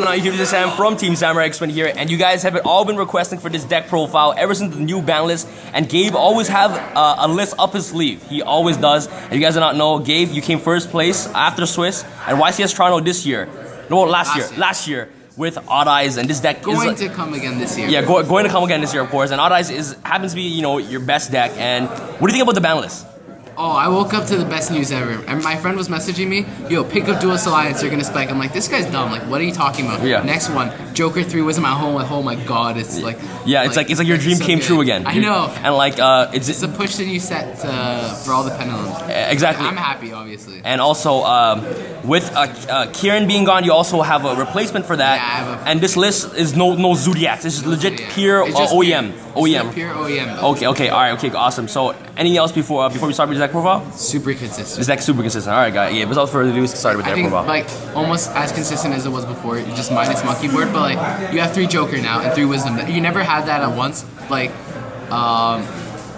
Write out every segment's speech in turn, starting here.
going on YouTube? This is Sam from TeamSamuraiX1 here, and you guys have all been requesting for this deck profile ever since the new ban list. And Gabe always have a list up his sleeve. He always does. And you guys do not know, Gabe, you came first place after Swiss and YCS Toronto this year. No, last year with Odd Eyes, and this deck going to come again this year. Yeah, going to come again this year, of course. And Odd Eyes happens to be, you know, your best deck. And what do you think about the ban list? Oh, I woke up to the best news ever. And my friend was messaging me, yo, pick up Duel Alliance, you're gonna spike. I'm like, this guy's dumb. Like, what are you talking about? Yeah. Next one, Joker 3 Wisdom at home. Like, oh my god, it's like... Yeah, it's like your dream came true again. I know. And like, it's a push that you set for all the pendulums. Exactly. I'm happy, obviously. And also, with Kieran being gone, you also have a replacement for that. Yeah, and this list is no Zodiacs. This is legit pure OEM. OEM. Pure OEM. Okay, all right, okay, awesome. So, anything else before we start with this deck profile? Super consistent. This deck's super consistent. All right, guys. Yeah, without further ado, let's get started with the deck profile. Like almost as consistent as it was before. You just minus monkey board, but like you have 3 Joker now and 3 Wisdom. You never had that at once, like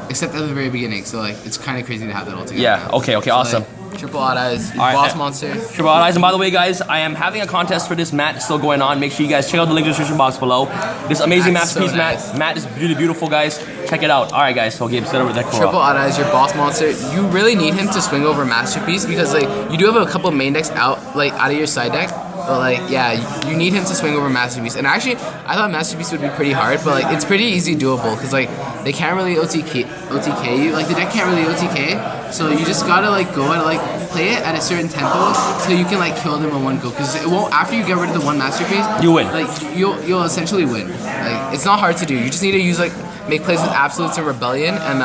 except at the very beginning. So like it's kind of crazy to have that all together. Yeah. Now. Okay. So, Awesome. Like, Triple Odd Eyes, boss monster. Triple Odd Eyes, and by the way, guys, I am having a contest for this mat still going on. Make sure you guys check out the link in the description box below. This amazing masterpiece mat is really beautiful, guys. Check it out. All right, guys. So Gabe, start over with deck Triple Odd Eyes, your boss monster. You really need him to swing over masterpiece because like you do have a couple main decks out of your side deck. But like, yeah, you need him to swing over Masterpiece. And actually, I thought Masterpiece would be pretty hard, but like, it's pretty easy doable because like they can't really OTK you. Like the deck can't really OTK, so you just gotta like go and like play it at a certain tempo so you can like kill them in one go. Because it won't. After you get rid of the one Masterpiece, you win. Like you'll essentially win. Like it's not hard to do. You just need to use like make plays with Absolutes and Rebellion, and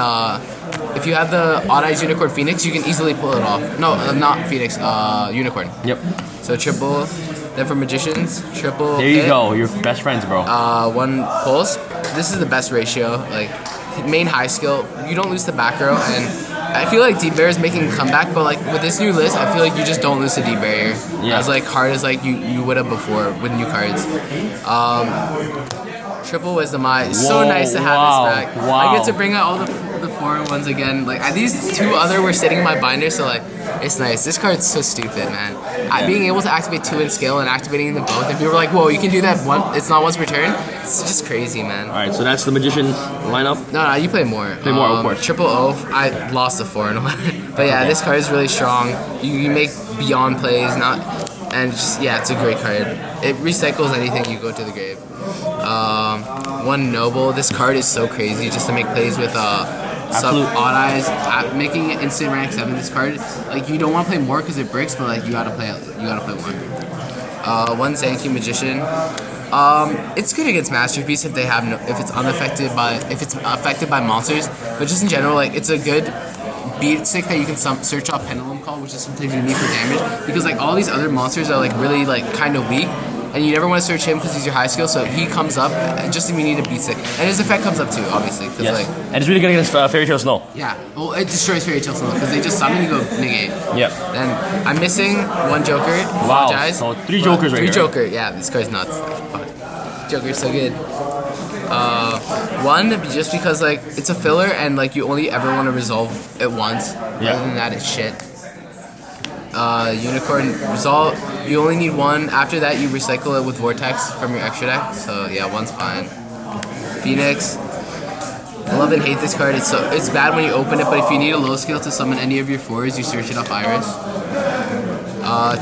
if you have the Odd Eyes Unicorn Phoenix, you can easily pull it off. No, not Phoenix. Unicorn. Yep. So triple. Then for Magicians, triple. There you go. You're best friends, bro. 1 pulse. This is the best ratio. Like main high skill. You don't lose the back row, and I feel like Deep Barrier is making a comeback. But like with this new list, I feel like you just don't lose the Deep Barrier as like hard as like you would have before with new cards. Triple Wisdom Eye. It's so nice to have this back. Wow. I get to bring out all the foreign ones again. Like these 2 other were sitting in my binder, so like it's nice. This card's so stupid, man. Being able to activate 2 in scale and activating them both, and people were like, "Whoa, you can do that one? It's not once per turn." It's just crazy, man. All right, so that's the Magician lineup. No, you play more. Play more, of course. Triple O. I lost the 4 in 1, but yeah, this card is really strong. You make beyond plays, and just it's a great card. It recycles anything you go to the grave. 1 Noble. This card is so crazy just to make plays with sub Odd Eyes, making it instant rank 7. This card, like you don't want to play more because it bricks, but like you gotta play 1. 1 Zanky Magician. It's good against Masterpiece if it's affected by monsters, but just in general, like it's a good beat stick that you can search off Pendulum Call, which is something you need for damage, because like all these other monsters are like really like kind of weak. And you never want to search him because he's your high skill, so he comes up just if you need a beat stick. And his effect comes up too, obviously. Yes. And it's really good against Fairy Tail Snow. Yeah, well, it destroys Fairy Tail Snow because they just summon and you go negate. Yep. Then I'm missing 1 Joker. Wow. Apologize. So 3 Jokers right here. 3 Joker, yeah, this card's nuts. Fuck. Joker's so good. 1, just because like it's a filler and like you only ever want to resolve it once. Yeah. Other than that, it's shit. Unicorn Resolve, you only need 1. After that, you recycle it with Vortex from your extra deck. So yeah, 1's fine. Phoenix. I love and hate this card. It's bad when you open it, but if you need a low skill to summon any of your 4s, you search it off Iris.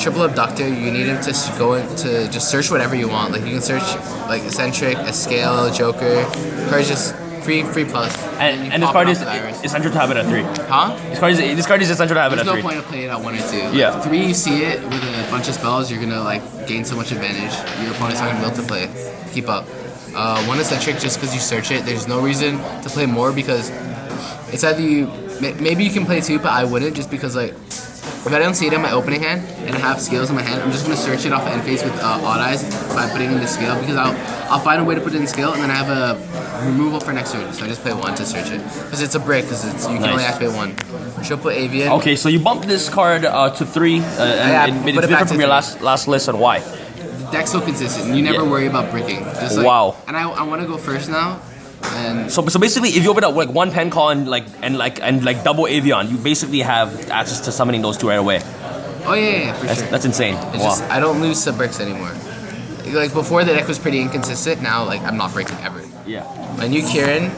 Triple Abductor, you need him to go into just search whatever you want. Like you can search like Eccentric, a Scale, Joker. Card's just free plus. And this card is essential to have it at 3. Huh? This card is essential to have it at 3. There's no point of playing it at 1 or 2. Yeah. 3, you see it with a bunch of spells, you're gonna like gain so much advantage. Your opponent's not gonna be able to play. Keep up. 1 Eccentric, just because you search it. There's no reason to play more because it's either maybe you can play 2, but I wouldn't, just because like if I don't see it in my opening hand and I have scales in my hand, I'm just gonna search it off end phase with Odd Eyes by putting it in the scale, because I'll find a way to put it in scale and then I have a removal for next turn. So I just play 1 to search it because it's a brick, because you can only activate 1. Triple Avian. Okay, so you bumped this card to 3, and it's different from your last list, and why? The deck's so consistent. You never worry about bricking. Just like, wow. And I want to go first now. And so basically, if you open up like 1 pen call and double Avion, you basically have access to summoning those 2 right away. Oh yeah, for sure. That's insane. It's just I don't lose sub bricks anymore. like before the deck was pretty inconsistent. Now like I'm not breaking ever. Yeah. My new Kieran,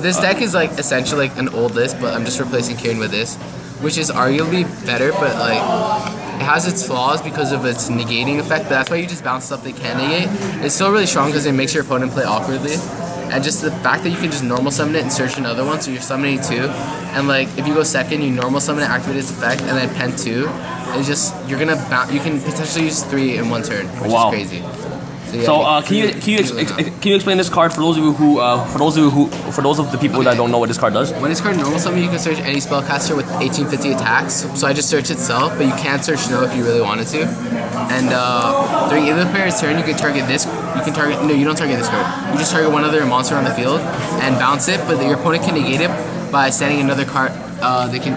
this deck is like essentially like an old list, but I'm just replacing Kieran with this, which is arguably better, but like it has its flaws because of its negating effect. But that's why you just bounce stuff they can negate. It's still really strong because it makes your opponent play awkwardly. And just the fact that you can just normal summon it and search another one, so you're summoning 2, and like if you go second, you normal summon it, activate its effect, and then pen 2. It's just you can potentially use 3 in 1 turn, which is crazy. So, yeah, can you explain this card for those of you who for those of the people that don't know what this card does? When this card normal summon, you can search any spellcaster with 1850 attacks. So I just search itself, but you can't search no if you really wanted to. And during either player's turn, you can target this. You don't target this card. You just target one other monster on the field and bounce it, but your opponent can negate it by setting another card. They can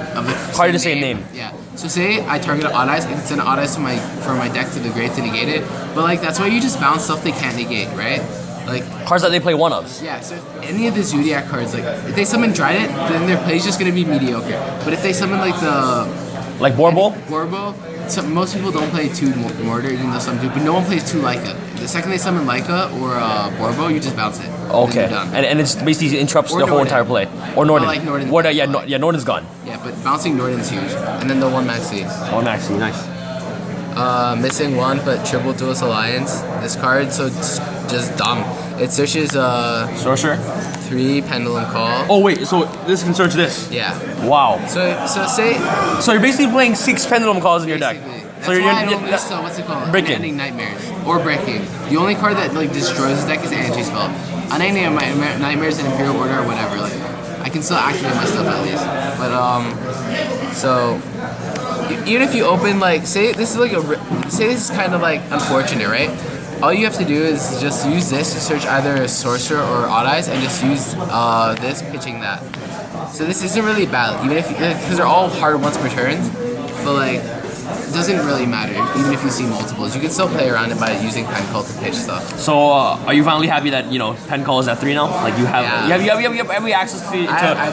card of the same name. Yeah. So say I target an Odd Eyes, I can send an Odd Eyes from my deck to the grave to negate it. But like that's why you just bounce stuff they can't negate, right? Like cards that they play one of. Yeah, so any of the Zodiac cards, like if they summon Trident, then their play's just gonna be mediocre. But if they summon like the Borbo? Borbo, most people don't play 2 Mortar, even though some do, but no one plays 2 Leica. The second they summon Leica or Borbo, you just bounce it. Okay. And it's basically interrupts the whole entire play. Or Norden. Like Norden. Norden's gone. Yeah, but bouncing Norden's huge. And then the 1 Maxi. 1 Maxi, nice. Missing 1, but triple Duelist Alliance. This card, so it's just dumb. It searches Sorcerer? 3 Pendulum Call. Oh wait, so this can search this? Yeah. Wow. So you're basically playing 6 Pendulum Calls in your deck. That's why I don't miss what's it called? Breaking. Unending Nightmares. Or Breaking. The only card that like destroys this deck is Anti-Spell. Unending Nightmares and Imperial Order or whatever, like I can still activate my stuff at least. But so even if you open like say this is kind of like unfortunate, right? All you have to do is just use this to search either a Sorcerer or Odd Eyes and just use this pitching that. So this isn't really bad, even if because they're all hard once per turn, but like it doesn't really matter even if you see multiples. You can still play around it by using Pen Call to pitch stuff. So are you finally happy that Pen Call is at 3 now? Like you have you have every access to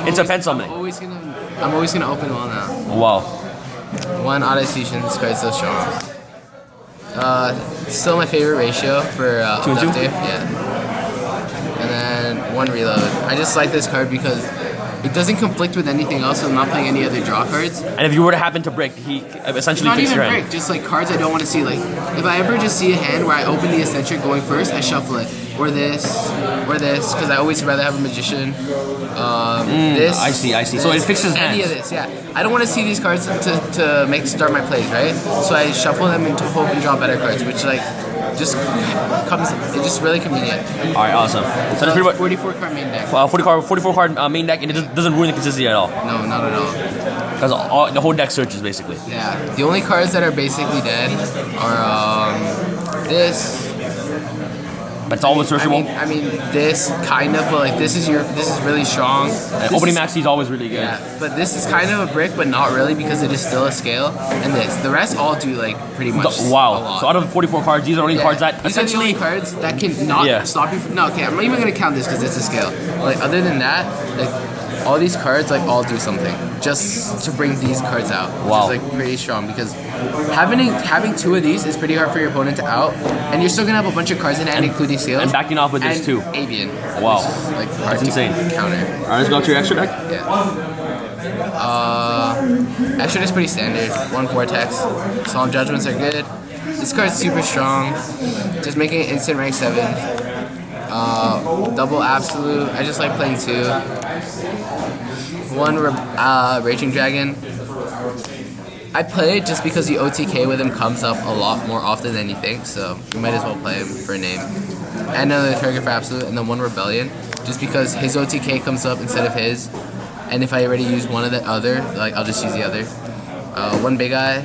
into pen summoning. I'm always gonna open one now. Wow. 1 Odd Eyes Fusion. This card's so strong. Still my favorite ratio for 2 and 2? Yeah. And then 1 Reload. I just like this card because it doesn't conflict with anything else, so I'm not playing any other draw cards. And if you were to happen to break, he essentially not fixes even your hand. break, just like cards I don't want to see. Like if I ever just see a hand where I open the Eccentric going first, I shuffle it. Or this, because I always rather have a Magician. This. I see. This, So it fixes hands. Any of this, yeah. I don't want to see these cards to start my plays, right? So I shuffle them into hope and draw better cards, which like just comes. It's just really convenient. All right, awesome. So that's pretty much 44 card main deck. 44 card main deck, and it doesn't ruin the consistency at all. No, not at all. Because the whole deck searches basically. Yeah. The only cards that are basically dead are this. That's always searchable. I mean, this kind of, but like this is really strong. Opening Maxi is always really good. Yeah, but this is kind of a brick, but not really because it is still a scale. And the rest all do like pretty much. Wow. A lot. So out of 44 cards, these are only cards that these essentially are the only cards that can not stop you from. No, okay, I'm not even gonna count this because it's a scale. Like other than that, like all these cards like all do something just to bring these cards out. Wow. Which is like pretty strong because having 2 of these is pretty hard for your opponent to out, and you're still gonna have a bunch of cards in hand, including scales. And backing off with this too. Avian. Wow. Which is, like hard That's insane. To counter. All right, let's go to your extra deck. Yeah. Extra deck's pretty standard. 1 Vortex. Solemn Judgments are good. This card's super strong. Just making it instant rank 7. Double Absolute. I just like playing 2. 1 Raging Dragon. I play it just because the OTK with him comes up a lot more often than you think, so you might as well play him for a name. And another target for Absolute, and then 1 Rebellion, just because his OTK comes up instead of his, and if I already use one of the other, like I'll just use the other. 1 Big Eye,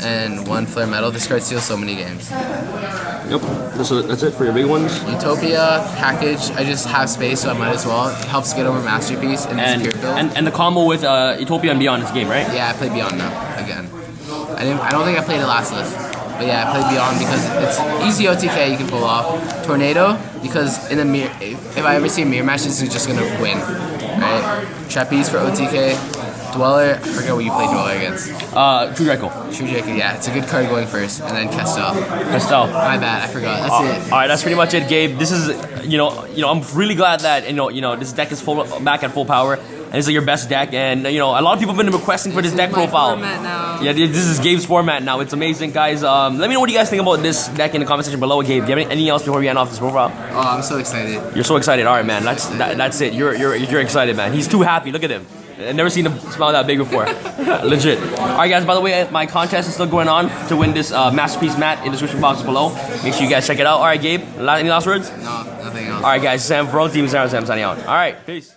and 1 Flare Metal. This card steals so many games. Yep, so that's it for your big ones. Utopia package. I just have space, so I might as well. It helps get over Masterpiece and Pure Build. And the combo with Utopia and Beyond is game, right? Yeah, I play Beyond now again. I don't think I played it last list, but yeah, I played Beyond because it's easy OTK you can pull off. Tornado because in a mirror, if I ever see a mirror match, this is just gonna win, right? Trapeze for OTK. Dweller, I forget what you play Dweller against. True Draco. True Jacob, yeah, it's a good card going first, and then Kestel. Crystal. My bad, I forgot. That's it. All right, that's pretty much it, Gabe. This is, I'm really glad that this deck is back at full power, and it's like your best deck. And a lot of people have been requesting for this deck profile. Now. Yeah, this is Gabe's format now. It's amazing, guys. Let me know what you guys think about this deck in the comment section below. Gabe, do you have anything else before we end off this profile? Oh, I'm so excited. You're so excited. All right, man. That's it. You're excited, man. He's too happy. Look at him. I've never seen him smile that big before. Legit. All right, guys. By the way, my contest is still going on to win this masterpiece mat in the description box below. Make sure you guys check it out. All right, Gabe. Any last words? No, nothing else. All right, guys. Sam from Team Sam signing out. All right, peace.